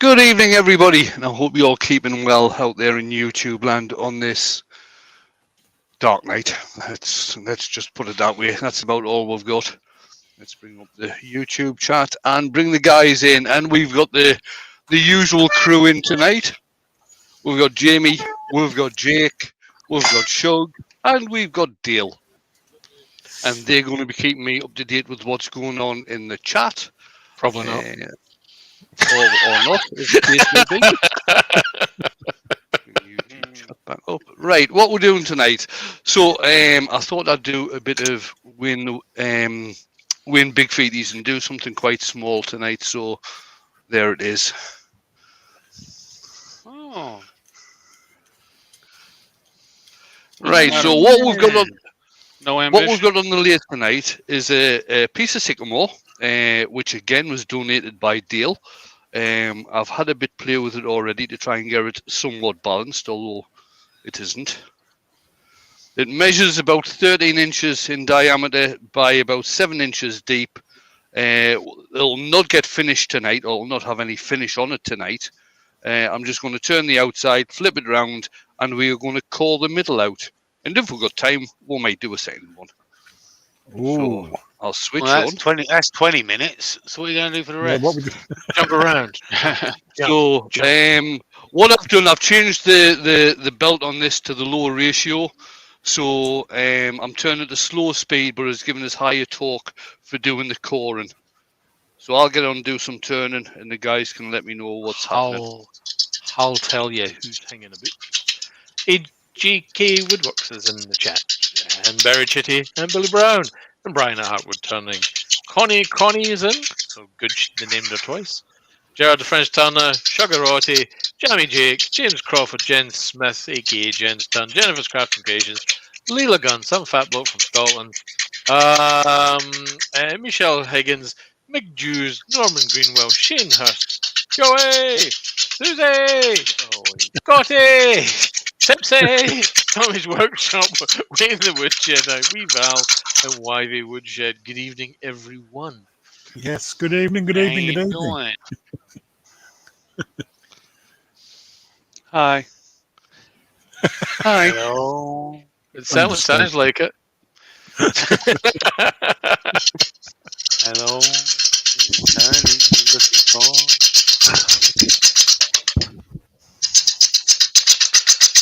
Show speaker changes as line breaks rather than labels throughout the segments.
Good evening, everybody, and I hope you're all keeping well out there in YouTube land on this dark night. Let's just put it that way. That's about all we've got. Let's bring up the YouTube chat and bring the guys in, and we've got the usual crew in tonight. We've got Jamie, we've got Jake, we've got Shug, and we've got Dale. And they're going to be keeping me up to date with what's going on in the chat.
Probably not.
Or not, as the case may be. YouTube chat back up. Right, what we're doing tonight. So I thought I'd do a bit of win big feeties and do something quite small tonight. So there it is.
Oh.
Right, so what we've got on the list tonight is a piece of sycamore, which again was donated by Dale. I've had a bit play with it already to try and get it somewhat balanced, although it isn't. It measures about 13 inches in diameter by about 7 inches deep. It'll not get finished tonight, or it'll not have any finish on it tonight. I'm just going to turn the outside, flip it around, and we're going to call the middle out. And if we've got time, we might do a second one.
Ooh.
So I'll switch
Well,
on.
that's 20 minutes. So what are you going to do for the rest?
Jump around.
So what I've done, I've changed the belt on this to the lower ratio. So I'm turning to slow speed, but it's giving us higher torque for doing the coring. So I'll get on and do some turning, and the guys can let me know what's happening.
I'll tell you who's hanging a bit. GK Woodworks is in the chat, and Barry Chitty, and Billy Brown, and Brian Hartwood turning. Connie is in, so good they named her twice. Gerard the French Turner, Sugarotti, Jamie Jake, James Crawford, Jen Smith, aka Jen's Turn, Jennifer's Crafting Creations, Leela Gunn, some fat bloke from Scotland, Michelle Higgins, Mick Jews, Norman Greenwell, Shane Hurst, Joey, Susie, Scotty, Tipsy, Tommy's Workshop, Wayne the Woodshed, Wee Val, and Wivey Woodshed. Good evening, everyone.
Yes, good evening, good evening, good evening.
Hi. Hi.
Hello.
It sounds like it.
Hello. Returning, looking for.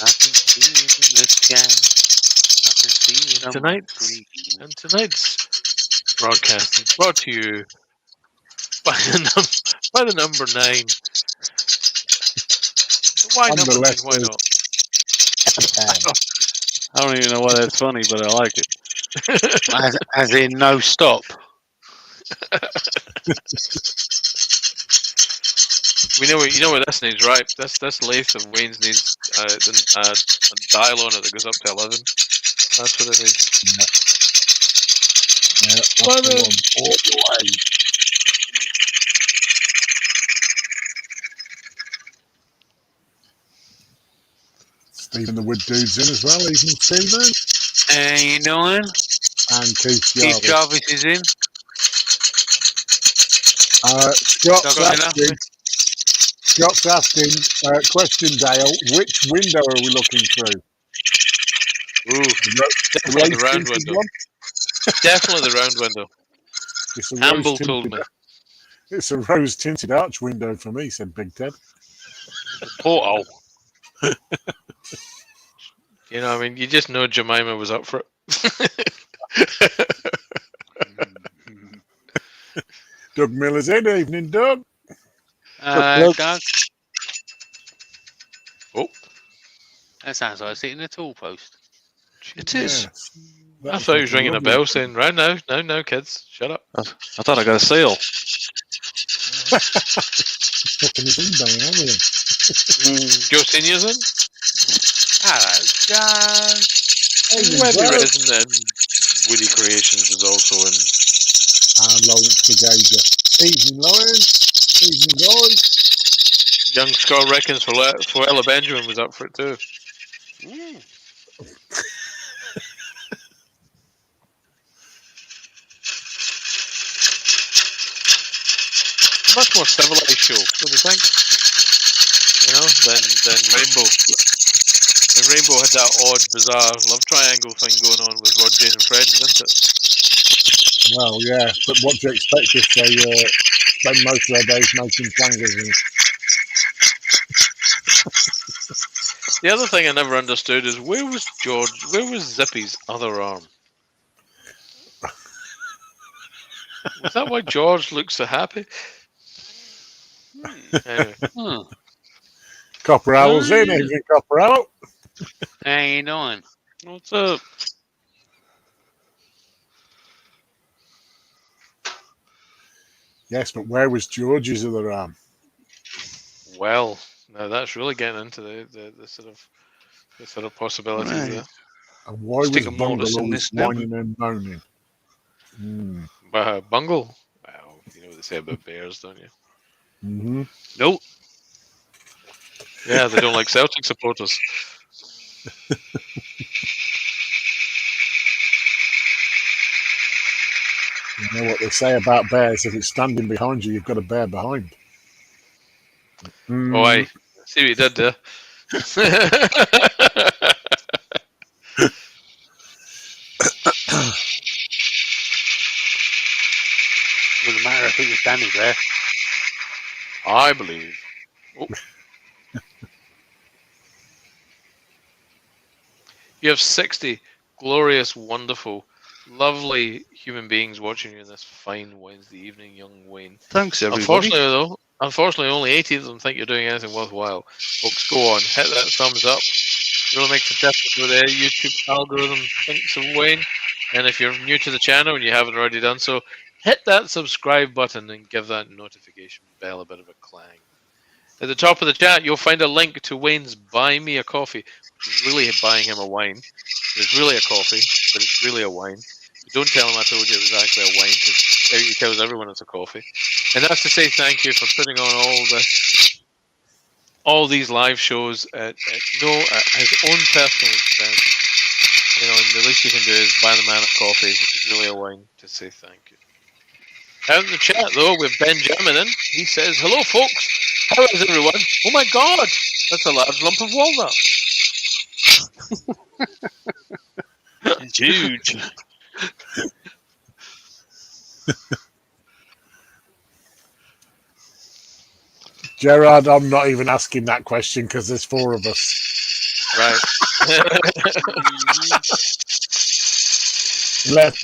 I can see it in the sky. I can see it on
Tonight's broadcast is brought to you by the number 9. Why number 9? Why not?
I don't even know why that's funny, but I like it. as in no stop.
You know what this needs, right? This lathe of Wayne's needs a dial on it that goes up to 11. That's what it needs.
Yeah, that's the one. All the way. Stephen the Wood Dude's in as well. Evening, Stephen.
How you doing?
And Keith Jarvis.
Keith Jarvis is in.
Scott's asking, question, Dale, which window are we looking through?
Ooh, definitely the round window. Definitely the round window. Amble told me.
It's a rose-tinted arch window for me, said Big Ted.
Porthole. You know, I mean, you just know Jemima was up for it.
Doug Miller's in. Evening, Doug.
Doug.
Oh.
That sounds like sitting in a tall post.
It is.
I thought he was ringing a bell saying, right now, no, kids, shut up.
I thought I got a sale.
Fucking his in, haven't you?
Joe Senior's in?
Hello, Joe.
Webby isn't in. Woody Creations is also in.
And Lawrence the Gauger. Evening, Lawrence. Evening, guys.
Young Scott reckons for Ella Benjamin was up for it too. much more civilized show, don't you think? You know, than Rainbow. The Rainbow had that odd, bizarre love triangle thing going on with Rod, Jane, and Fred, didn't it?
Well, yeah, but what do you expect if they spend most of their days making fingers? And...
The other thing I never understood is where was Zippy's other arm? Was that why George looked so happy? Anyway.
Copper Owl's in, evening Copper Owl.
How you doing?
What's up?
Yes, but where was George's other arm?
Well, now that's really getting into the sort of possibilities there.
And why
Stick
was
a
Bungle
mortise in
always
this now.
whining and moaning?
Bungle? Well, you know what they say about bears, don't you?
Mm-hmm.
Nope.
Yeah, they don't like Celtic supporters.
You know what they say about bears? If it's standing behind you, you've got a bear behind.
Oh, I see what you did there.
Wouldn't matter if it was Danny Bear.
I believe. Oh. You have 60 glorious, wonderful, lovely human beings watching you in this fine Wednesday evening, young Wayne.
Thanks, everybody.
Unfortunately, only 80 of them think you're doing anything worthwhile. Folks, go on, hit that thumbs up. It really makes a difference with the YouTube algorithm thinks of Wayne. And if you're new to the channel and you haven't already done so, hit that subscribe button and give that notification bell a bit of a clang. At the top of the chat, you'll find a link to Wayne's Buy Me a Coffee, which is really buying him a wine. It's really a coffee, but it's really a wine. Don't tell him I told you it was actually a wine, because he tells everyone it's a coffee. And that's to say thank you for putting on all these live shows at his own personal expense. You know, and the least you can do is buy the man a coffee, which is really a wine, to say thank you. Out in the chat, though, with Benjamin in, he says, "Hello, folks. How is everyone? Oh my God, that's a large lump of walnut.
It's huge."
Gerard, I'm not even asking that question because there's 4 of us.
Right.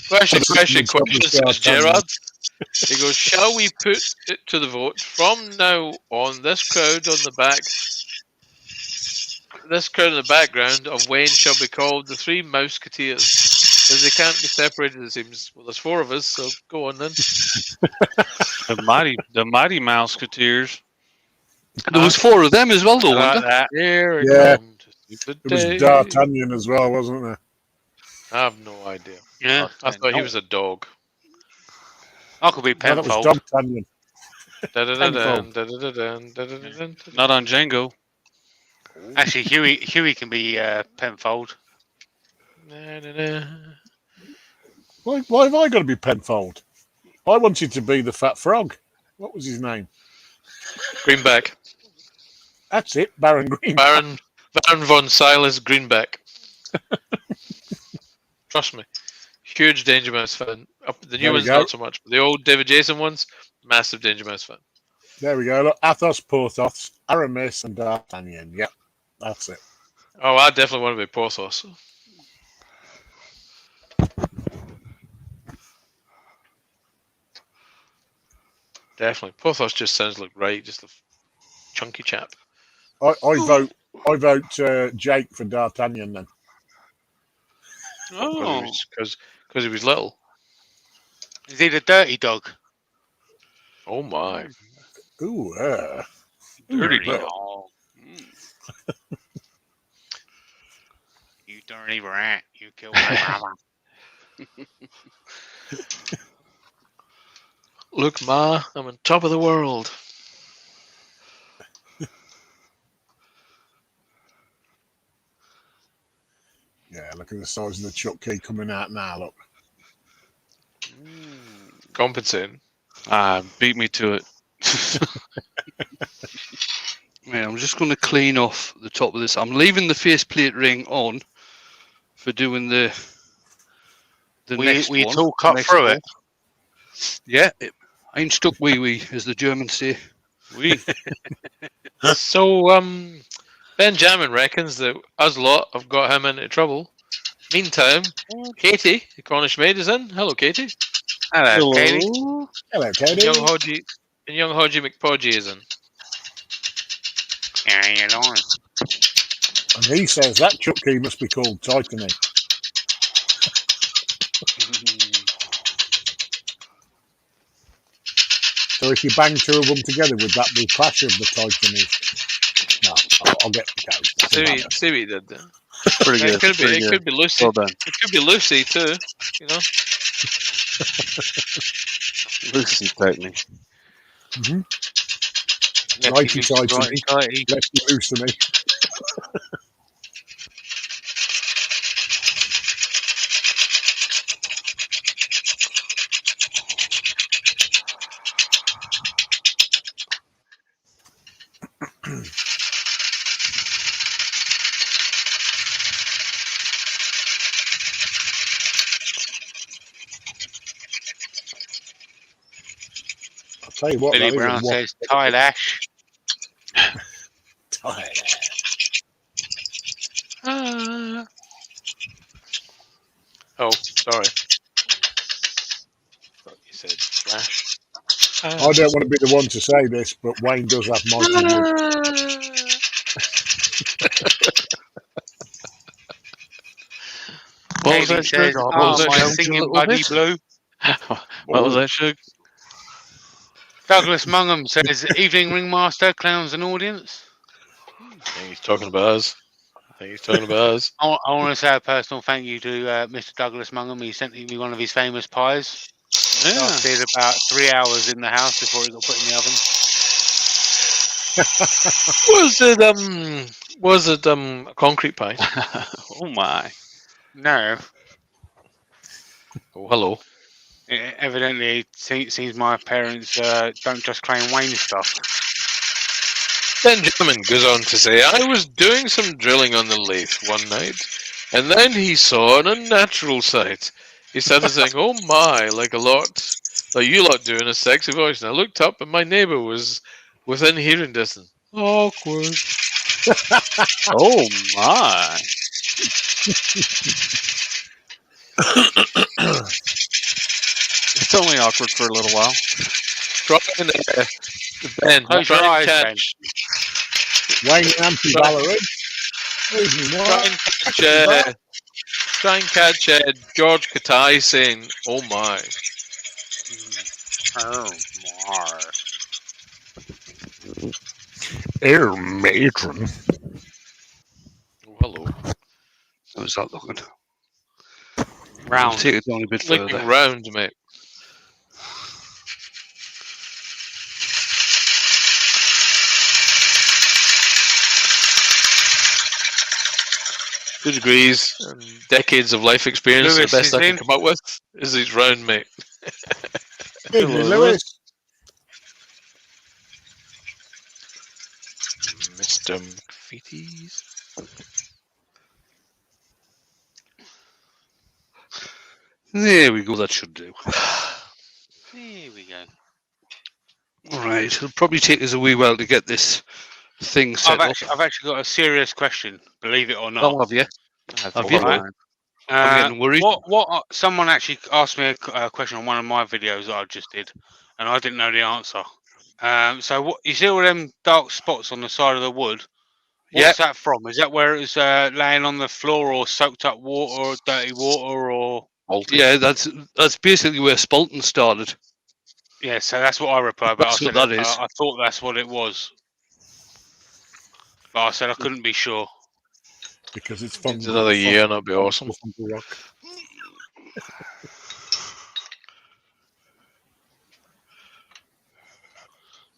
Question, says Gerard. He goes, "Shall we put it to the vote? From now on, this crowd in the background of Wayne shall be called the Three Mouseketeers, as they can't be separated, it seems." Well, there's 4 of us, so go on then.
The mighty Mouseketeers.
There was 4 of them as well, though, wasn't there?
Here it
Yeah.
comes.
It was D'Artagnan as well, wasn't there?
I have no idea.
Yeah,
I thought he was a dog.
I could be
No, that was
Penfold.
D'Artagnan.
Not on Django. Actually, Huey can be Penfold.
Why have I got to be Penfold? I wanted to be the fat frog. What was his name?
Greenback.
That's it, Baron Green.
Baron von Silas Greenback. Trust me. Huge Danger Mouse fan. The new ones, not so much. But the old David Jason ones, massive Danger Mouse fan.
There we go. Look, Athos, Porthos, Aramis, and D'Artagnan. Yep, that's it.
Oh, I definitely want to be Porthos. Definitely. Porthos just sounds like just a chunky chap.
I vote Jake for D'Artagnan then.
Oh,
Because he was little.
is he the dirty dog?
Oh my.
Ooh,
Dirty dog. You dirty rat. You killed my mama.
Look, Ma, I'm on top of the world.
Yeah, look at the size of the chuck key coming out now, look.
Compensating.
Beat me to it.
Yeah, I'm just going to clean off the top of this. I'm leaving the faceplate ring on for doing the next
We
one.
all cut
next
through
one.
it.
Yeah, I'm stuck wee, as the Germans say.
We. So, Benjamin reckons that us lot have got him into trouble. Meantime, Katie, the Cornish maid, is in. Hello, Katie.
Hello, Katie.
Hello,
And
Katie.
young Hodgie McPodgie is in.
How you doing?
And he says that chuck key must be called tightening. So if you bang two of them together, would that be clash of the tightening? No, I'll get the code.
See what he did there.
Pretty good.
It could be Lucy.
Well done.
It could be Lucy too. You know.
Lucy technique.
Mm-hmm.
Righty,
Righty
righty.
Lefty loosey. I'll tell you what,
Billy
that is
Brown
a
says Ty Lash.
Oh, sorry. Thought you said Flash.
I don't want to be the one to say this, but Wayne does have Mighty Wood.
What was that, Shug?
Oh,
my singing buddy Blue. What was that, Shug? Douglas Mungham says, evening ringmaster, clowns and audience.
I think he's talking about us.
I want to say a personal thank you to Mr. Douglas Mungham. He sent me one of his famous pies.
Yeah.
Lasted about 3 hours in the house before it got put in the oven.
Was it a concrete pie?
Oh my. No.
Oh, hello.
Evidently, it seems my parents don't just claim Wayne stuff.
Benjamin goes on to say, I was doing some drilling on the lathe one night, and then he saw an unnatural sight. He started saying, oh my, like you lot do in a sexy voice. And I looked up, and my neighbour was within hearing distance. Awkward.
Oh my.
It's only awkward for a little while.
Ben,
Close your eyes, Ben.
Wayne and Anti-Valerie.
Try and catch George Katai saying, oh my.
Oh my.
Air matron.
Oh, hello.
How's that looking?
Round.
I'll take it down a bit
Looking
further.
round, mate. Two degrees and decades of life experience.
Lewis
The best
is
I can
in.
come up with is he's round, mate.
Evening, Lewis.
Mr. McFeeties.
There we go, that should do.
There we go.
Right, it'll probably take us a wee while to get this thing set up.
I've actually got a serious question, believe it or not.
Oh, have you? Have you?
Right.
I'm getting worried.
Someone actually asked me a question on one of my videos that I just did, and I didn't know the answer. So what you see all them dark spots on the side of the wood? What's that from? Is that where it was laying on the floor, or soaked up water, or dirty water, or?
Yeah, that's basically where Spalton started.
Yeah, so that's what I replied. But
That's
I said
what that is.
I thought that's what it was, but I said I couldn't be sure.
Because it's
It's another year, and that'd be awesome.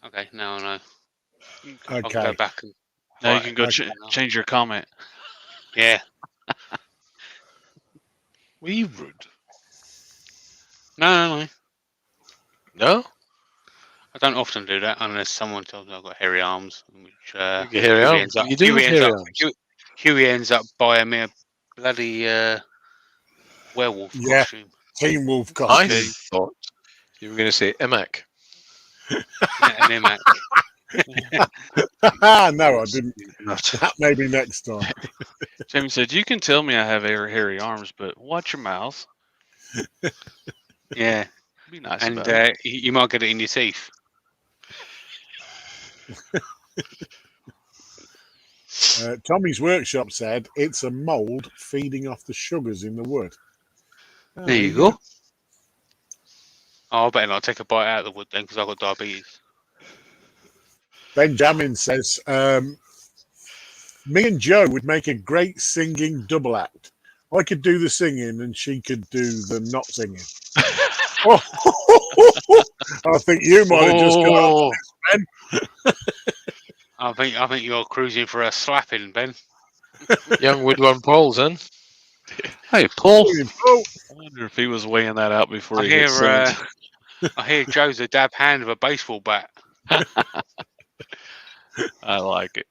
Okay, now I know.
Okay.
I'll go back and.
Now you can go change your comment.
Yeah.
Were you rude?
No.
No?
I don't often do that unless someone tells me I've got hairy arms, which
Hairy arms. You do have hairy arms.
Huey ends up buying me a bloody werewolf
Yeah.
costume.
Team Wolf
I
costume.
thought you were going to say Emac.
Yeah, an Emac.
No, I didn't.
Not.
That maybe next time.
Jamie said, "You can tell me I have hairy arms, but watch your mouth.
Yeah,
Be nice
and
about it."
you might get it in your teeth.
Tommy's Workshop said it's a mould feeding off the sugars in the wood. Oh,
There you go.
Oh, I better not take a bite out of the wood then, because I've got diabetes.
Benjamin says, me and Joe would make a great singing double act. I could do the singing and she could do the not singing. I think you might have just got
Oh,
Ben.
I think you're cruising for a slapping, Ben.
Young Woodworm Paul's in.
Hey, Paul.
Oh,
I wonder if he was weighing that out before
I
he
hear,
hit send.
I hear Joe's a dab hand of a baseball bat.
I like it.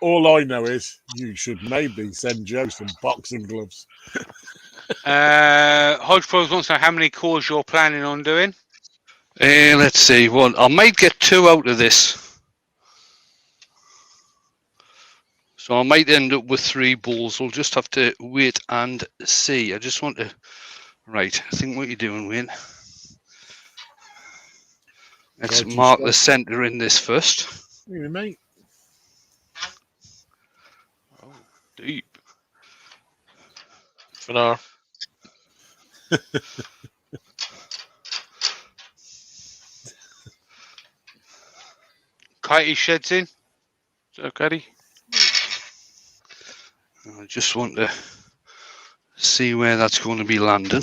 all I know is you should maybe send Joe some boxing gloves.
Hodgepodge wants to know how many cores you're planning on doing.
Let's see. One. I might get 2 out of this. So I might end up with 3 balls. We'll just have to wait and see. I just want to... Right. I think what you're doing, Wayne. Let's mark the centre in this first.
Yeah, mate.
Oh, deep.
For now.
Kitey sheds in.
So, Cuddy.
I just want to see where that's going to be landing.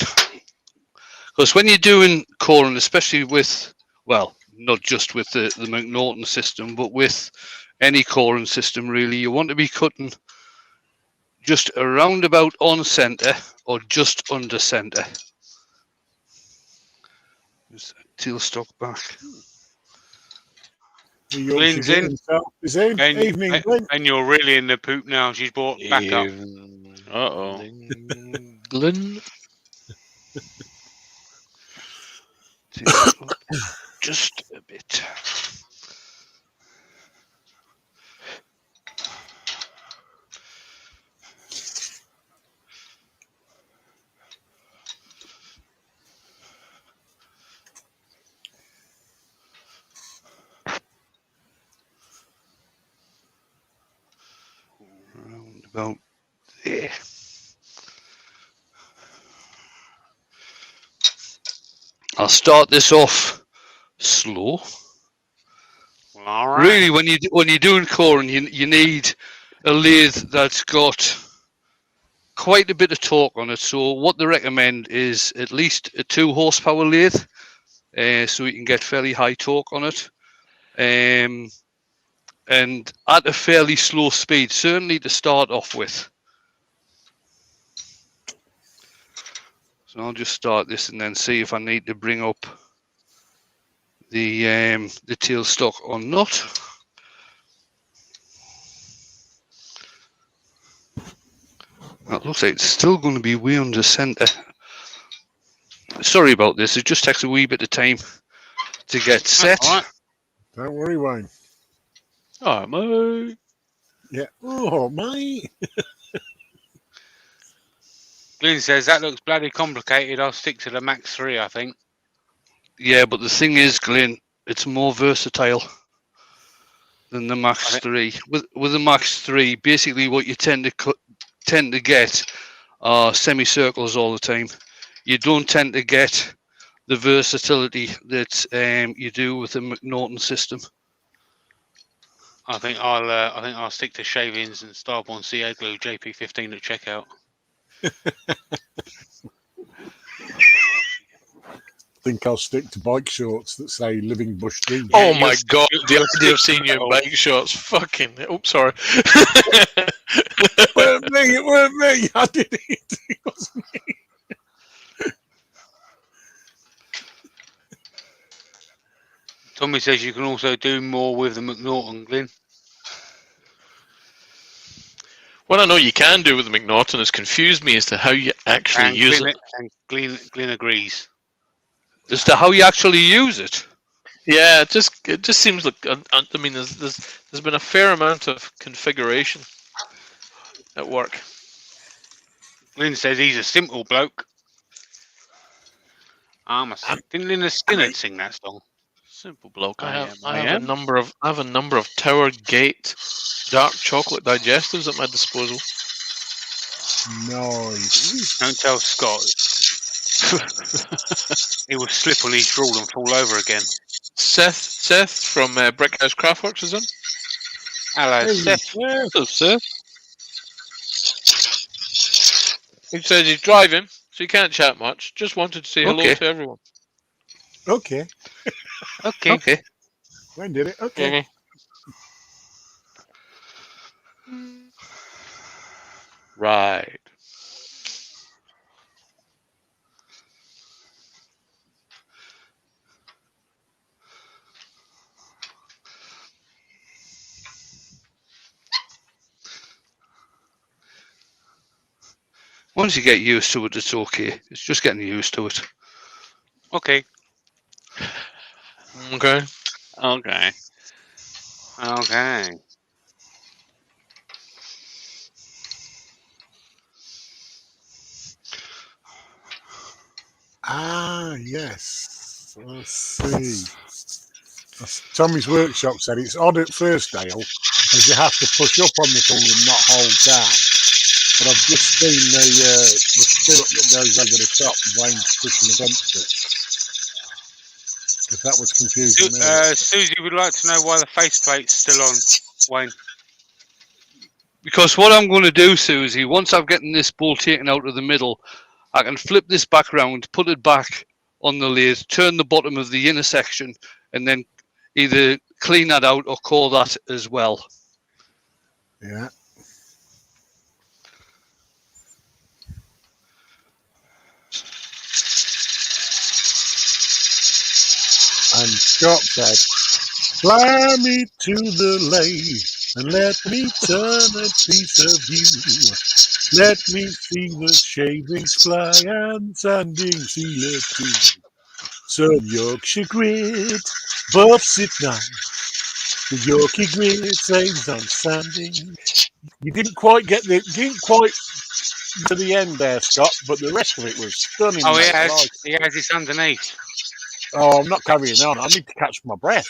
Because when you're doing coring, especially with, well, not just with the McNaughton system, but with any coring system really, you want to be cutting just around about on centre or just under centre. Just tail stock back.
Glenn's in.
Is in.
And,
Evening, Glenn.
and you're really in the poop now. She's brought back up.
Uh-oh.
Glenn.
Just a bit. Around about there. I'll start this off slow.
Well, all right.
Really, when you're doing coring, you need a lathe that's got quite a bit of torque on it. So what they recommend is at least a 2 horsepower lathe, so you can get fairly high torque on it, and at a fairly slow speed, certainly to start off with. So I'll just start this and then see if I need to bring up the tailstock or not. That looks like it's still going to be way under centre. Sorry about this. It just takes a wee bit of time to get set.
All right.
Don't worry, Wayne.
Oh, mate.
Yeah. Oh, mate.
Glenn says that looks bloody complicated. I'll stick to the Max 3, I think.
Yeah, but the thing is, Glenn, it's more versatile than the Max 3. With the Max 3, basically what you tend to get are semicircles all the time. You don't tend to get the versatility that you do with the McNaughton system.
I think I'll stick to shavings and Starborn CA glue JP15 at checkout.
I think I'll stick to bike shorts that say Living Bush Dream.
Oh my god, the idea of seeing you in bike shorts. Fucking. Oh, sorry.
It weren't me. I did it. It wasn't me.
Tommy says you can also do more with the McNaughton, Glyn.
What I know you can do with the McNaughton has confused me as to how you actually use it.
And Glyn agrees.
As to how you actually use it.
Yeah, it just seems like I mean, there's been a fair amount of configuration at work.
Glyn says he's a simple bloke. Didn't Lynyrd Skynyrd sing that song?
Simple bloke.
I have
I
a
am.
number of Tower Gate dark chocolate digestives at my disposal.
Nice.
Don't tell Scott. He will slip on his drool and fall over again.
Seth from Brickhouse Craftworks is in.
Hello,
Hey,
Seth.
yeah.
What's up, Seth?
He says he's driving, so he can't chat much. Just wanted to say hello
Okay.
to everyone.
Okay.
Okay.
When did it? Okay.
Right.
Once you get used to it, it's okay. It's just getting used to it.
Okay.
Okay.
Okay.
Okay.
Ah, yes. Let's see. As Tommy's Workshop said it's odd at first, Dale, as you have to push up on the thing and not hold down. But I've just seen the stirrup that goes over the top and Wayne's pushing against it. If that was confusing me.
Susie would like to know why the faceplate's still on, Wayne.
Because what I'm going to do, Susie, once I've gotten this bolt taken out of the middle, I can flip this back round, put it back on the lathe, turn the bottom of the inner section, and then either clean that out or core that as well.
Yeah. And Scott said, "Fly me to the lathe and let me turn a piece of you. Let me see the shavings fly and sanding sealer too. Some Yorkshire grit, buffs it nice. The Yorkie grit saves on sanding." You didn't quite to the end there, Scott, but the rest of it was stunning.
Oh,
mate.
he has this underneath.
Oh, I'm not carrying on. I need to catch my breath.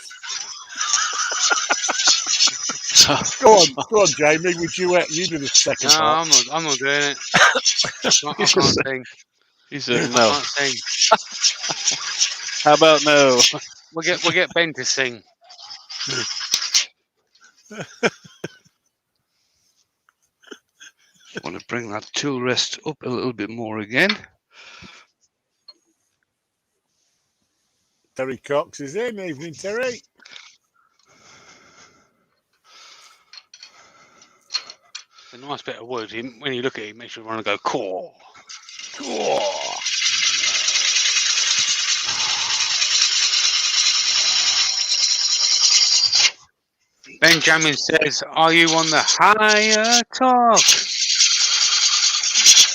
Go on, Jamie. Would you do the second
No,
part?
I'm not doing it. I can't sing.
He said
I
no.
can't sing.
How about no?
We'll get Ben to sing.
Just want to bring that tool rest up a little bit more again.
Terry Cox is in. Evening, Terry.
It's a nice bit of wood. When you look at it, it makes you want to go core. Core. Benjamin says, "Are you on the higher talk?"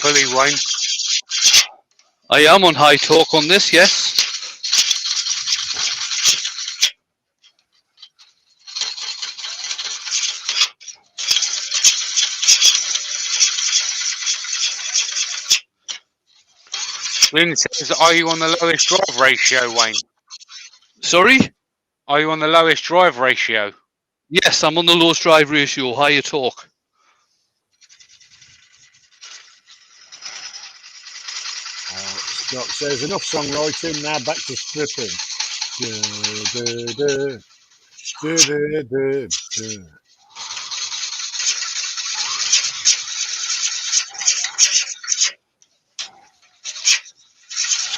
Fully, Wayne.
I am on high torque on this, yes.
Lynn says, "Are you on the lowest drive ratio, Wayne?"
Sorry?
Are you on the lowest drive ratio?
Yes, I'm on the lowest drive ratio, higher torque.
Scott says, enough songwriting, now back to stripping.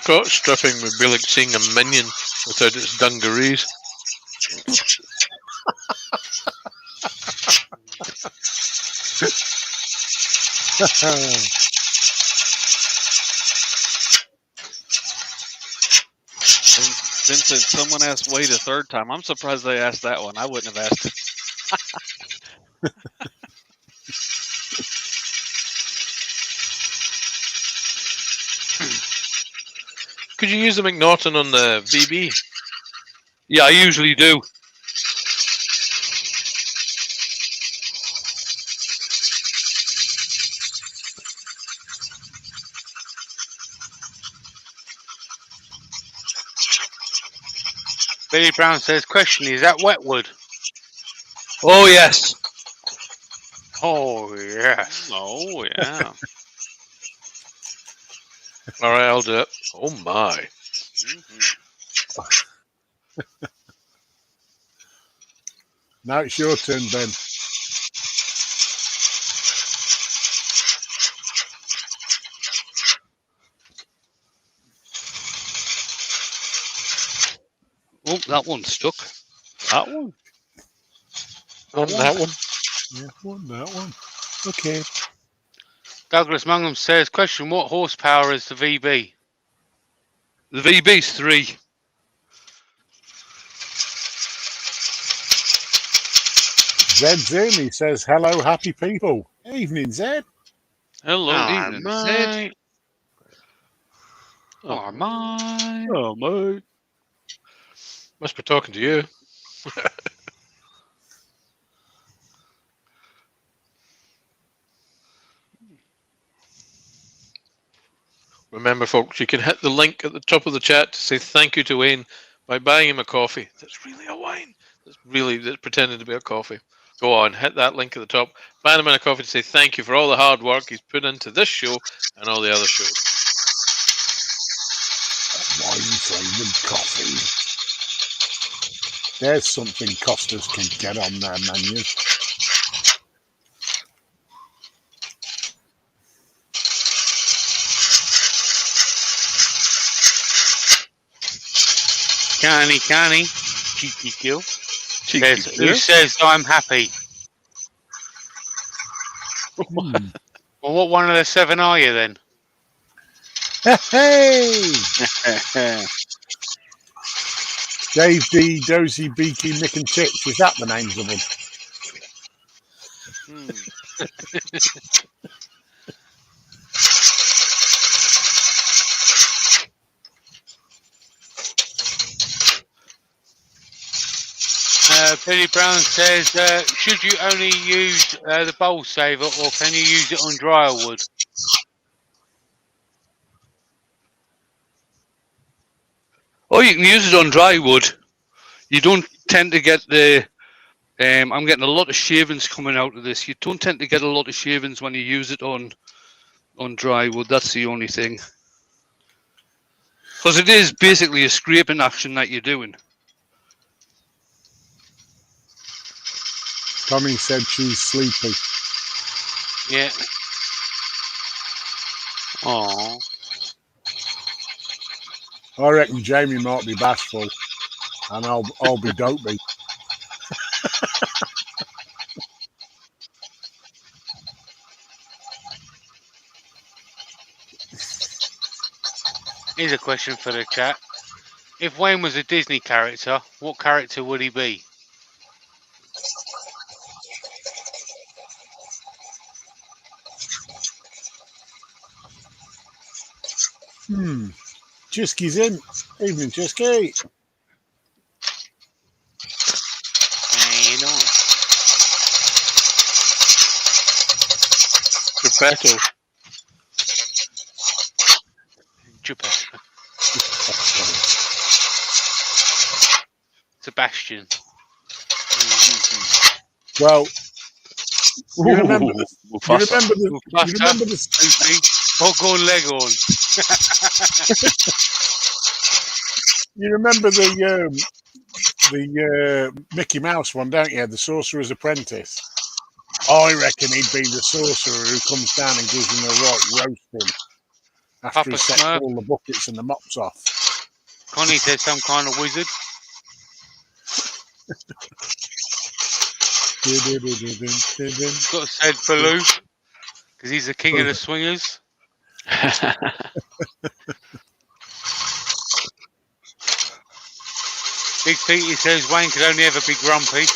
Scott stripping would be like seeing a minion without its dungarees.
said someone asked Wade a third time. I'm surprised they asked that one. I wouldn't have asked.
Could you use the McNaughton on the VB?
Yeah, I usually do.
Billy Brown says, question, is that wetwood?
Oh, yes.
Oh, yes.
Oh, yeah.
All right, I'll do it. Oh, my.
Now it's your turn, Ben.
Oh, that one stuck.
That one.
That one.
Yeah, that one. Okay.
Douglas Mungham says, question, what horsepower is the VB?
The VB's 3.
Zed's in. He says, hello, happy people. Evening, Zed.
Hello,
Evening, Zed.
Oh, my.
Oh, mate.
Must be talking to you. Remember, folks, you can hit the link at the top of the chat to say thank you to Wayne by buying him a coffee. That's really a wine. That's pretending to be a coffee. Go on, hit that link at the top. Buy him a coffee to say thank you for all the hard work he's put into this show and all the other shows.
Wine-flavoured coffee. There's something Costas can get on their menu.
Canny, cheeky kill. Who says I'm happy? Well, what one of the 7 are you then?
Hey! Dave D, Dozy, Beaky, Nick and Tits. Is that the names of them?
Billy Brown says, should you only use the bowl saver or can you use it on dryer wood?
Oh, you can use it on dry wood. You don't tend to get the... I'm getting a lot of shavings coming out of this. You don't tend to get a lot of shavings when you use it on dry wood. That's the only thing. Because it is basically a scraping action that you're doing.
Tommy said she's sleepy.
Yeah.
Aw.
I reckon Jamie might be bashful, and I'll be dopey.
Here's a question for the chat. If Wayne was a Disney character, what character would he be?
Jisky's in. Evening, Jisky.
How you doing?
Geppetto.
Geppetto. Sebastian.
Well, you remember the
Hog-on, leg-on.
you remember the Mickey Mouse one, don't you? The Sorcerer's Apprentice. I reckon he'd be the sorcerer who comes down and gives him a right roasting after
Papa
he sets
Smurf.
all the buckets and the mops off.
Connie says some kind of wizard. Got said Baloo because he's the king of the swingers. Big Petey says Wayne could only ever be grumpy.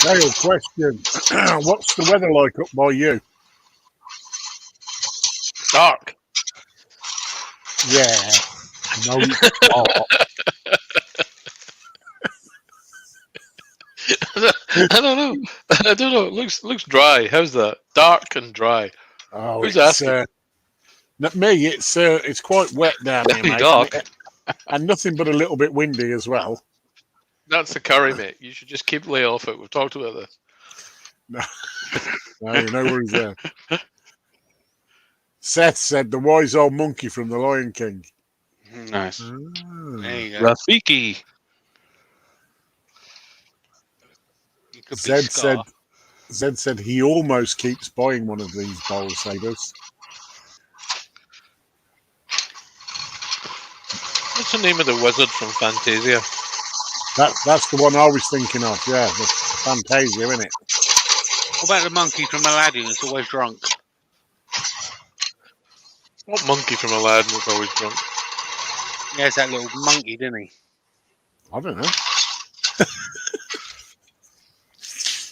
Dale, question. What's the weather like up by you?
Dark.
Yeah. No, it's not.
I don't know. I don't know. It looks dry. How's that? Dark and dry.
Oh,
Who's
it's,
asking?
me. It's quite wet down here,
Very
mate.
dark.
And nothing but a little bit windy as well.
That's the curry, mate. You should just keep lay off it. We've talked about this.
No worries there. Seth said the wise old monkey from the Lion King.
Nice.
There you go.
Rafiki.
You could be Scar.
Zed said he almost keeps buying one of these bowl sabers.
What's the name of the wizard from Fantasia?
That's the one I was thinking of. Yeah, the Fantasia, isn't it?
What about the monkey from Aladdin that's always drunk?
What monkey from Aladdin was always drunk?
Yeah, it's that little monkey, didn't he?
I don't know.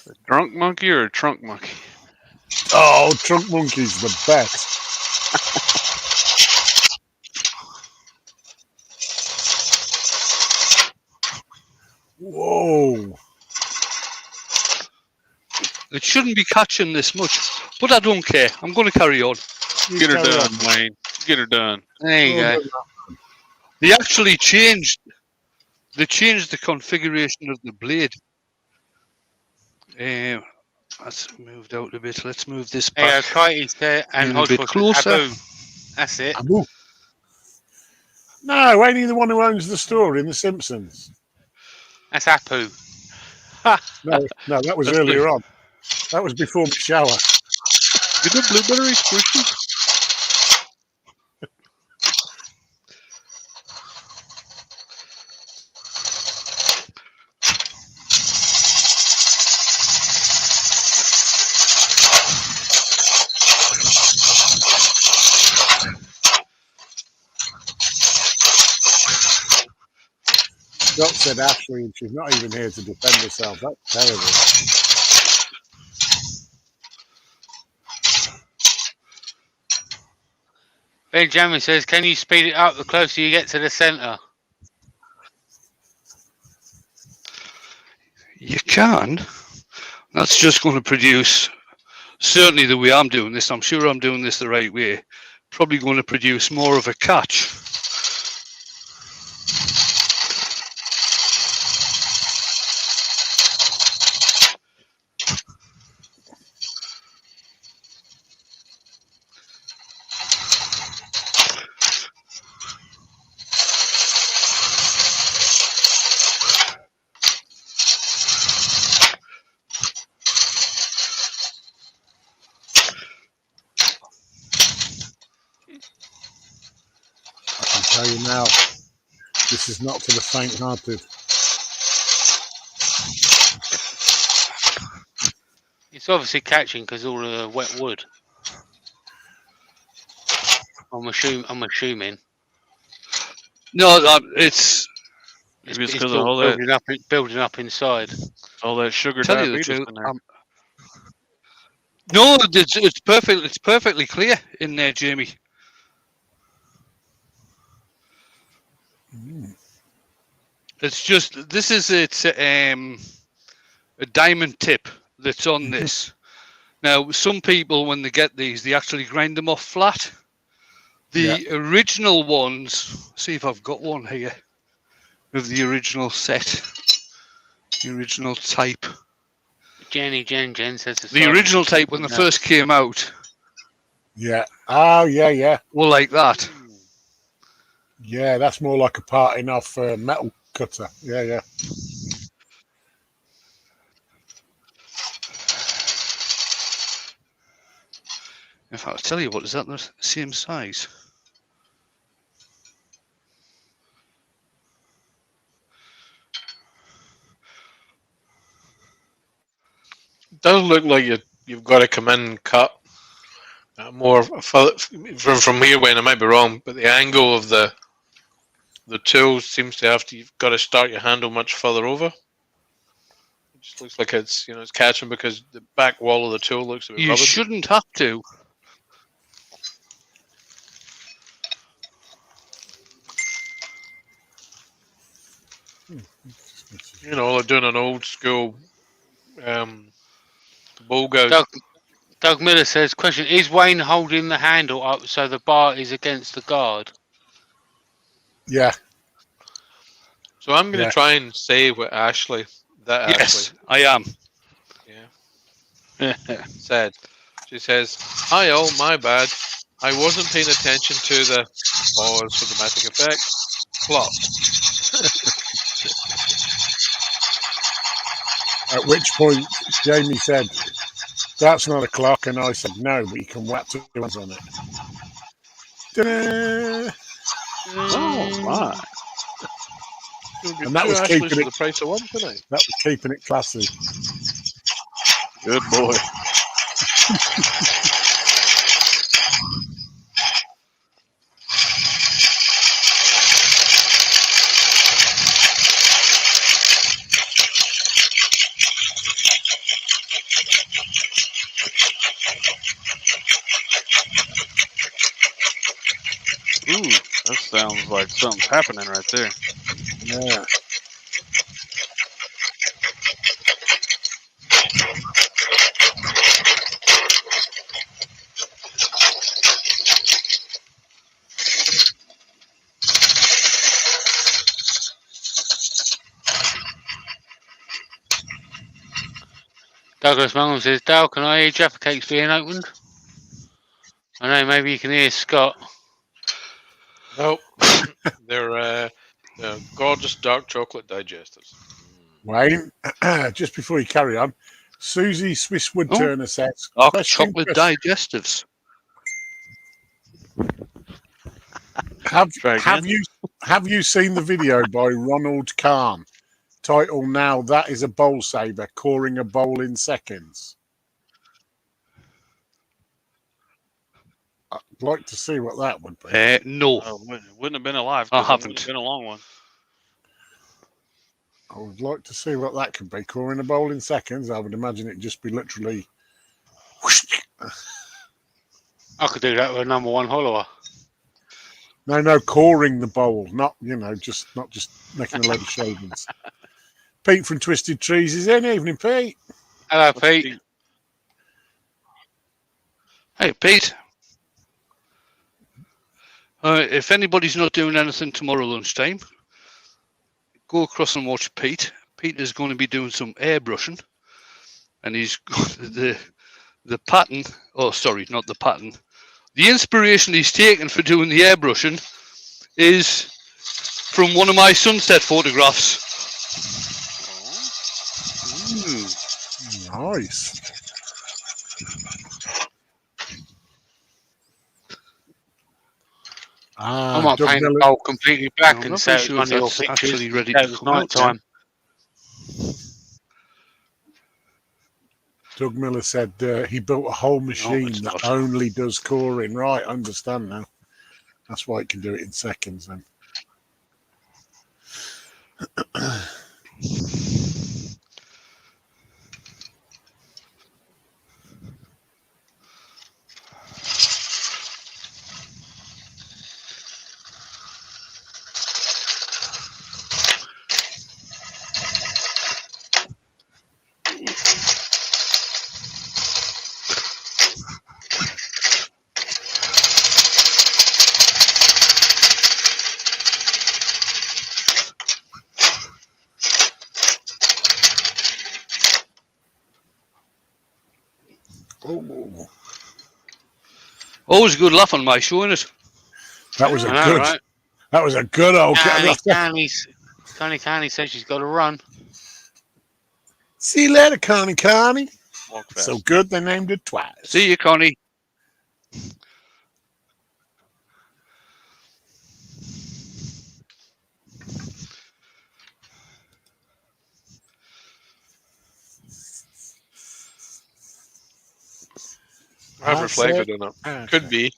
A drunk monkey or a trunk monkey?
Oh, Trunk Monkey's the best. Whoa.
It shouldn't be catching this much, but I don't care. I'm going to carry on.
Get her done, Wayne. Get her done.
There you go.
They actually changed. They changed the configuration of the blade. That's moved out a bit. Let's move this back.
Yeah, Kitey's there and
a bit
Hodgepodge.
closer.
Abu. That's it.
Abu. No, ain't he the one who owns the store in The Simpsons?
That's Apu.
No, that was earlier on. That was before my shower.
Get the blueberry squishy.
Doc said Ashley, and she's not even here to defend herself. That's terrible.
Benjamin says, can you speed it up the closer you get to the centre?
You can. That's just going to produce, certainly the way I'm doing this, I'm sure I'm doing this the right way, probably going to produce more of a catch.
Tell you now, this is not for the faint-hearted.
It's obviously catching because all the wet wood. I'm assuming.
No, it's
Maybe it's
It's
because of all that,
building up inside.
all that sugar
tell you the
diabetes
truth.
in there.
No, it's perfect. It's perfectly clear in there, Jamie. It's just it's a diamond tip that's on this. Now, some people when they get these, they actually grind them off flat. The original ones. See if I've got one here of the original set, the original type.
Jen says
The original type when they first came out.
Yeah. Oh, yeah.
Were like that.
Yeah, that's more like a parting off metal cutter. Yeah.
In fact, I'll tell you what, is that the same size?
It does look like you've got to come in and cut more from here. When I might be wrong, but the angle of the tool seems to you've got to start your handle much further over. It just looks like it's it's catching because the back wall of the tool looks a bit
You
rubbered.
shouldn't have to.
Like doing an old school bull goat.
Doug Miller says, question, is Wayne holding the handle up so the bar is against the guard?
Yeah.
So I'm going to try and say what Ashley
Yes, I am.
Yeah. Said. She says, "Hi all, my bad. I wasn't paying attention to the pause for dramatic effect. Plop."
At which point Jamie said, "That's not a clock," and I said, "No, but you can whack 2 hands on it." Ta-da!
Oh my!
And that was keeping
for
it.
the price of one tonight.
That was keeping it classy.
Good boy. Ooh, that sounds like something's happening right there.
Yeah.
Douglas Mangum says, Dale, can I hear Jaffa Cakes being opened? I know, maybe you can hear Scott.
Nope. They're gorgeous dark chocolate digestives.
Wayne, just before you carry on, Susie Swisswood Turner says,
Dark chocolate digestives.
Have you seen the video by Ronald Kahn? Title now, that is a bowl saver, coring a bowl in seconds. I'd like to see what that would be.
No.
Wouldn't have been alive.
I
It
haven't.
would have been a long one.
I would like to see what that could be. Coring a bowl in seconds, I would imagine it'd just be literally whoosh.
I could do that with a number one hollower.
No, coring the bowl, not just making a load of shavings. Pete from Twisted Trees is in. Evening, Pete.
Hello, Pete.
Hey, Pete. If anybody's not doing anything tomorrow lunchtime, go across and watch Pete. Pete is going to be doing some airbrushing, and he's got the pattern. Oh, sorry, not the pattern. The inspiration he's taken for doing the airbrushing is from one of my sunset photographs.
Nice.
I might paint the bowl completely black and say it's one of your pictures.
Actually ready
That
to
was
come
night
out
time.
Doug Miller said he built a whole machine that only does coring. Right, I understand now. That's why it can do it in seconds then. Oh.
Always a good laugh on my show, isn't it?
That was
Right?
That was a good old
Connie says she's got to run.
See you later, Connie.
Walk fast.
So good they named it twice.
See you, Connie.
I've
I
reflected
said,
on it.
okay.
Could be.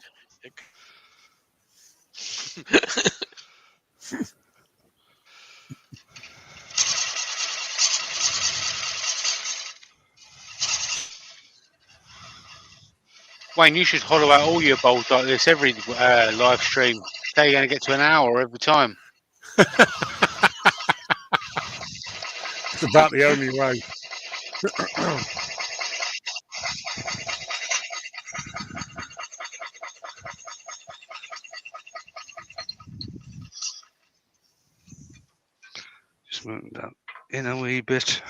Wayne, you should hollow out all your bowls like this every live stream. So you're going to get to an hour every time.
It's about the only way.
Just moving that in a wee bit.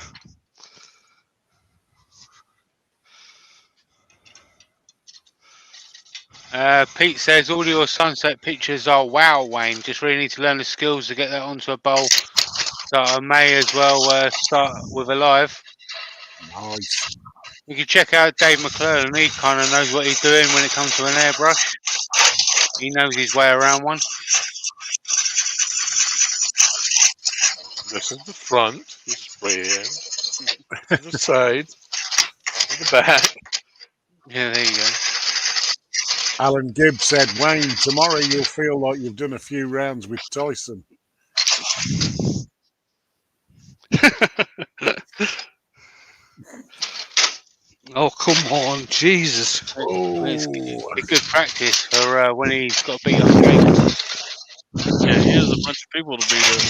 Pete says all your sunset pictures are wow, Wayne. Just really need to learn the skills to get that onto a bowl. So I may as well start with a live.
Nice.
You can check out Dave McClellan. He kind of knows what he's doing when it comes to an airbrush. He knows his way around one.
This is the front. You spray in. The side. The back.
Yeah, there you go.
Alan Gibb said, Wayne, tomorrow you'll feel like you've done a few rounds with Tyson.
Oh, come on, Jesus.
It's good practice for when he's got to beat up Jake.
Yeah, he has a bunch of people to beat up.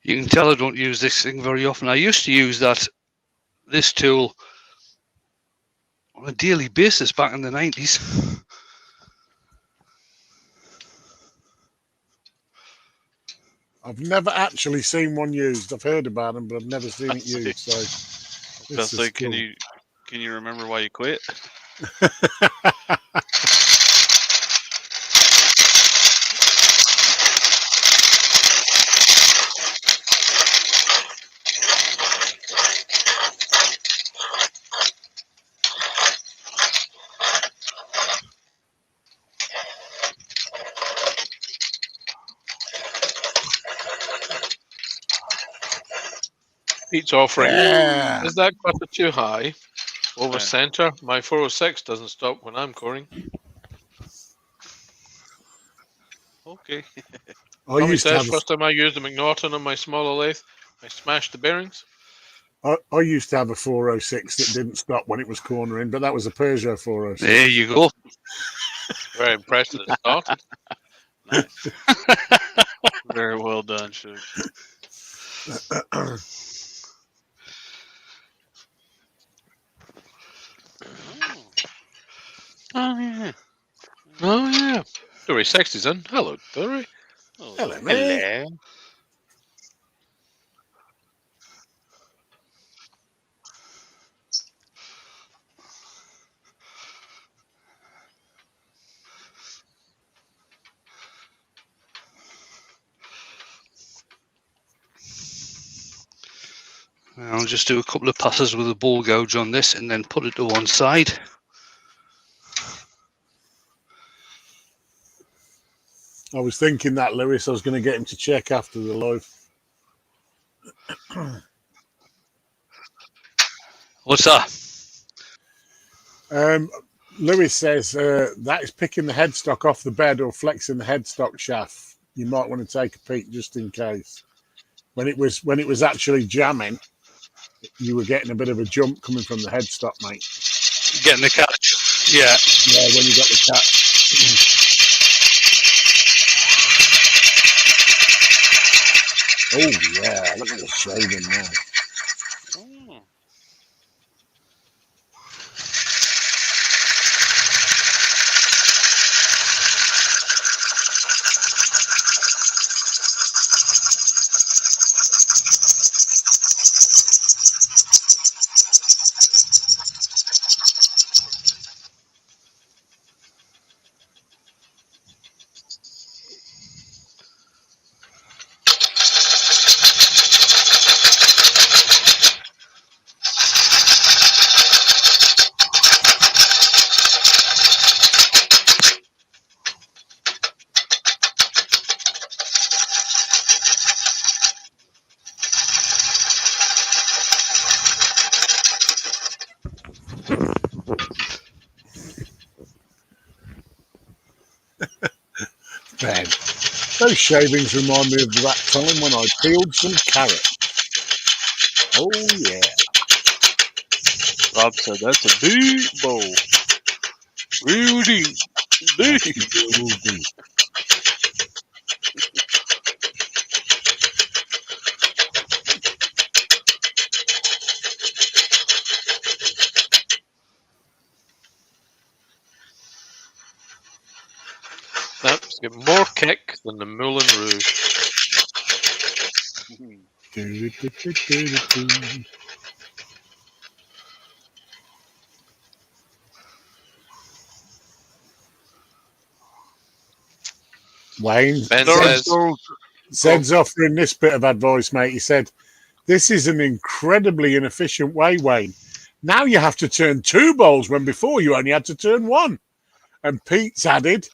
You can tell I don't use this thing very often. I used to use this tool on a daily basis back in the 90s.
I've never actually seen one used. I've heard about them, but I've never seen it used. So this is
Can
cool.
you remember why you quit?
Pete's offering.
Yeah.
Is that clutter too high? Over center. My 406 doesn't stop when I'm coring.
Okay.
Tommy says first time I used a McNaughton on my smaller lathe, I smashed the bearings.
I used to have a 406 that didn't stop when it was cornering, but that was a Peugeot 406.
There you go.
Very impressed that it started.
Nice. Very well done, Shug.
Oh, yeah.
Oh, yeah. Dory 60's in. Hello, Dory.
Hello, mate.
Hello.
I'll just do a couple of passes with a ball gouge on this and then put it to one side.
I was thinking that, Lewis. I was going to get him to check after the live.
What's that?
Lewis says that is picking the headstock off the bed or flexing the headstock shaft. You might want to take a peek just in case. When it was actually jamming, you were getting a bit of a jump coming from the headstock, mate.
Getting the catch. Yeah.
Yeah, when you got the catch. Oh yeah, look at the shaving now.
Oh.
Ben. Those shavings remind me of that time when I peeled some carrots. Oh, yeah.
Rob said that's a deep bowl. Real deep. Deep.
Real deep.
That's got more kick than the Moulin Rouge.
Wayne
Ben
Zed's,
says,
Zed's offering this bit of advice, mate. He said, "This is an incredibly inefficient way, Wayne. Now you have to turn 2 bowls when before you only had to turn 1." And Pete's added,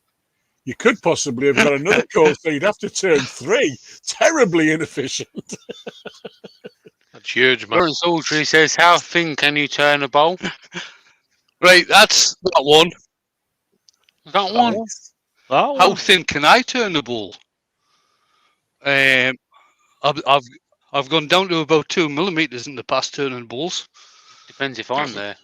"You could possibly have got another call, so you'd have to turn 3. Terribly inefficient."
that's huge, man.
Lawrence Audrey says, "How thin can you turn a bowl?"
Right, that's that one.
That one.
Oh,
How thin can I turn the bowl? I've gone down to about 2 millimeters in the past turning bowls.
Depends if I'm there.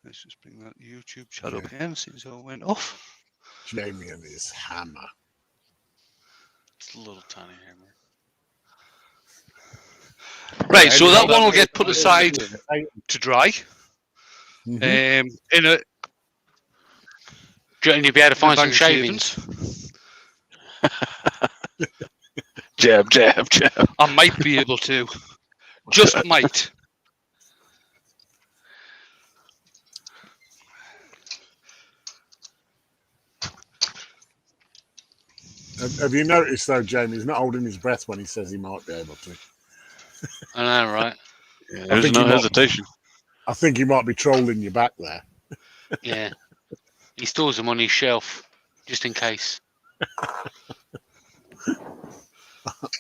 Let's just bring that YouTube chat up again since it went off.
Jamie and his hammer.
it's a little tiny hammer.
Right, so that one will get put aside to dry.
Mhm.
In a
Do you reckon you'll be able to find some
bag of
shavings?
Jab, jab, jab.
I might be able to. Just might.
Have you noticed, though, Jamie, he's not holding his breath when he says he might be able to.
I know, right?
Yeah,
There's no hesitation.
I think he might be trolling you back there.
Yeah. He stores them on his shelf, just in case.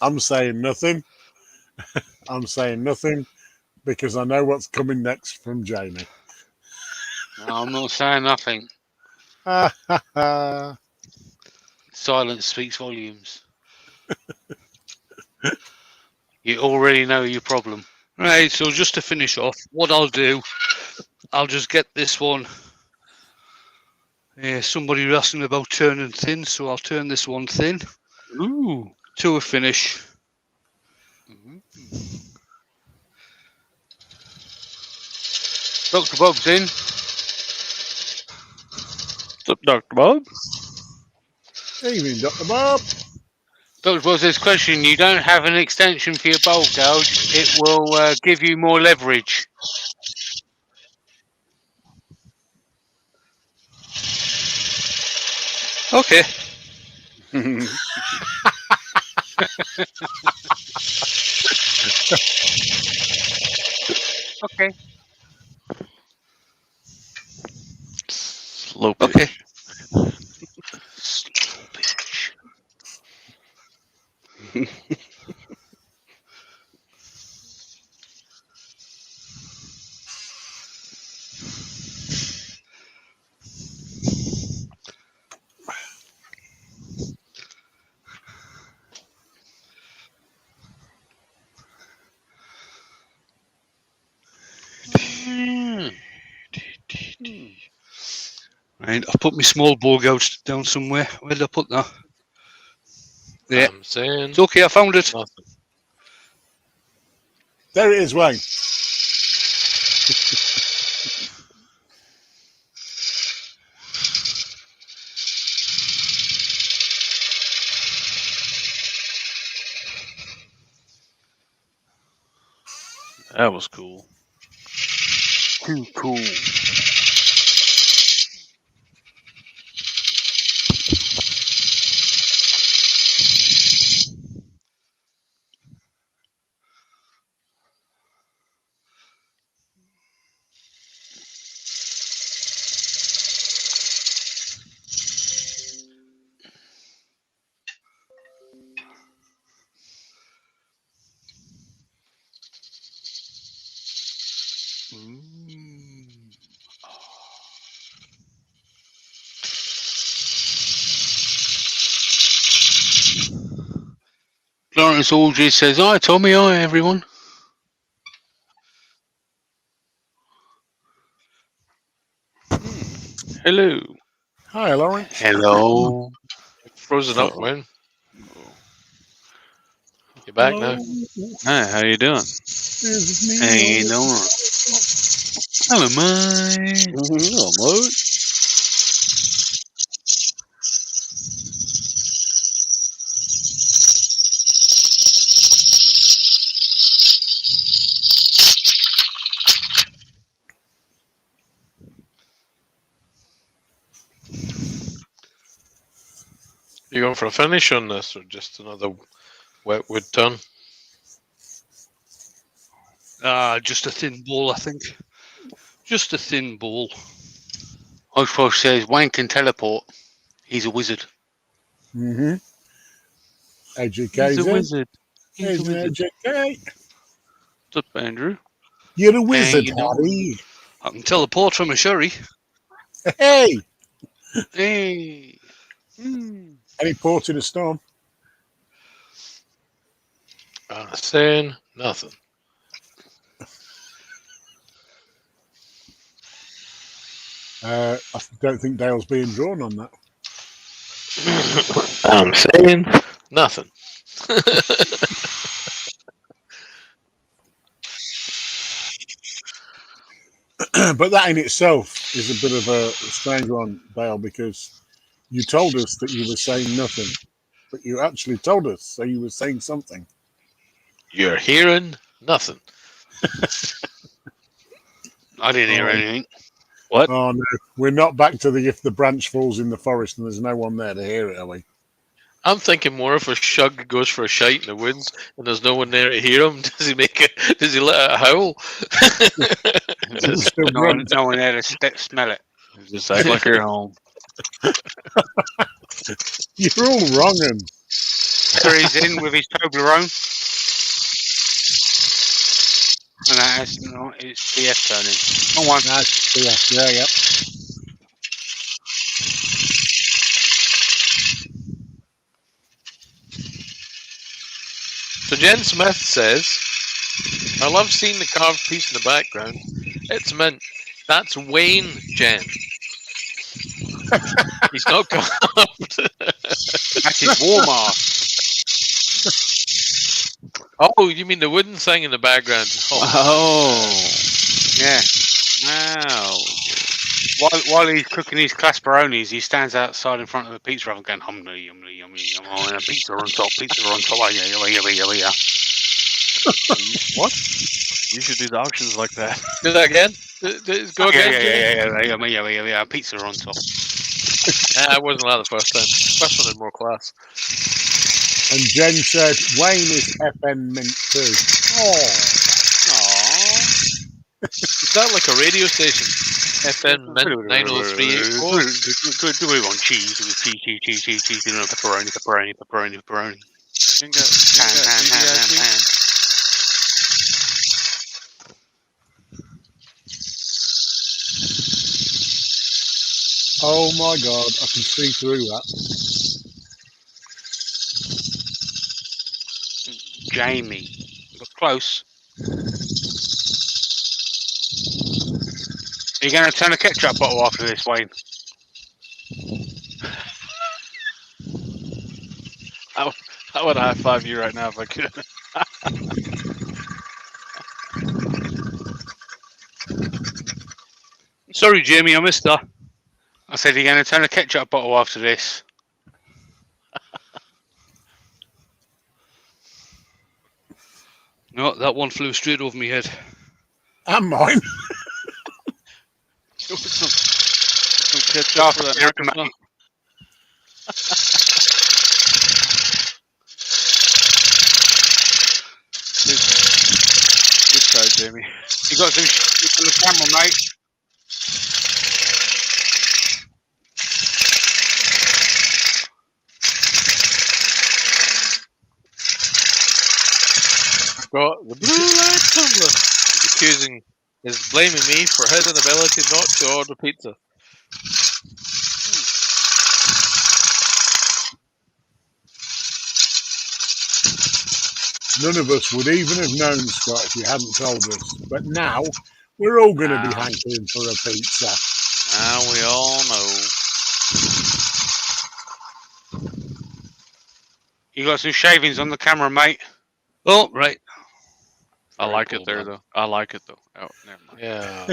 I'm saying nothing. I'm saying nothing because I know what's coming next from Jamie.
No, I'm not saying nothing.
Right,
Silence speaks volumes. You already know your problem.
Right, so just to finish off, what I'll do, I'll just get this one. Somebody was asking about turning thin, so I'll turn this one thin.
Ooh.
To a finish.
Dr. Bob's in.
What's up, Dr. Bob?
evening, Dr. Bob.
Dr. Bob says, question, you don't have an extension for your bowl gouge. It will give you more leverage.
Okay.
Okay.
Slow pitch.
Okay.
Slow pitch.
Right, I'll put my small bow gouge down somewhere. Where did I put that? Yeah,
I'm saying
it's okay. I found it.
nothing.
There it is, Wayne.
That was cool.
Too cool. Apprentice Audrey says, "Hi Tommy, hi everyone."
Hello.
Hi, Lawrence.
Hello.
Frozen up, man. You're back now.
Hi, how you doing?
Hey, no. Hello, mate.
Hello.
You going for a finish on this, or just another wet wood turn?
Just a thin bowl, I think. Just a thin bowl.
Hodgepodge says Wayne can teleport. He's a wizard.
Mm-hmm.
He's a
AJK's in.
wizard. He's
Here's
a
an
wizard.
AJK.
What's up, Andrew?
You're a wizard,
you know.
Harry.
I can teleport from a sherry.
Hey!
Hey.
Any port in a storm?
Saying nothing.
I don't think Dale's being drawn on that.
I'm saying nothing.
But that in itself is a bit of a strange one, Dale, because you told us that you were saying nothing, but you actually told us, so you were saying something.
You're hearing nothing.
I didn't hear anything.
What?
Oh no, we're not back to the if the branch falls in the forest and there's no one there to hear it, are we?
I'm thinking more if a shug goes for a shite in the woods and there's no one there to hear him. Does he make it? Does he let it howl?
Still
No one there to smell it.
Just act like you're home.
You're all wrong, and
So he's in with his Toblerone. And that's not, it's BF turning. Come on.
yeah.
So Jen Smith says, I love seeing the carved piece in the background. It's mint. That's Wayne, Jen. He's not carved.
That's his war mask.
Oh, you mean the wooden thing in the background?
Oh.
Yeah.
Wow.
While he's cooking his clasperonis, he stands outside in front of the pizza oven going, humly, yumly, yummy, yum, oh, and pizza on top, oh, yeah.
What? You should do the auctions like that.
Do that again? Go again.
Yeah, pizza on top.
I wasn't allowed the first time. First one had more class.
And Jen said Wayne is FN mint too. Oh,
Is that like a radio station? FM Mint 90384.
Do we want cheese? Cheese, and pepperoni.
You got
Ham.
oh my God! I can see through that.
Jamie, but close. Are you going to turn a ketchup bottle after this, Wayne?
I would high five you right now if I could.
Sorry, Jamie, I missed that.
I said, are you going to turn a ketchup bottle after this?
No, that one flew straight over my head.
And mine.
Some ketchup for that.
Mate.
Good try, Jamie.
You got some shit on the camera, mate.
Got the blue light tumbler. Is blaming me for his inability not to order pizza.
None of us would even have known, Scott, if you hadn't told us. But now, we're all going to be hankering for a pizza.
Now we all know.
You got some shavings on the camera, mate.
Oh, right.
I
Very
like
cool,
it there,
man.
though. I like it, though. Oh, never mind.
Yeah.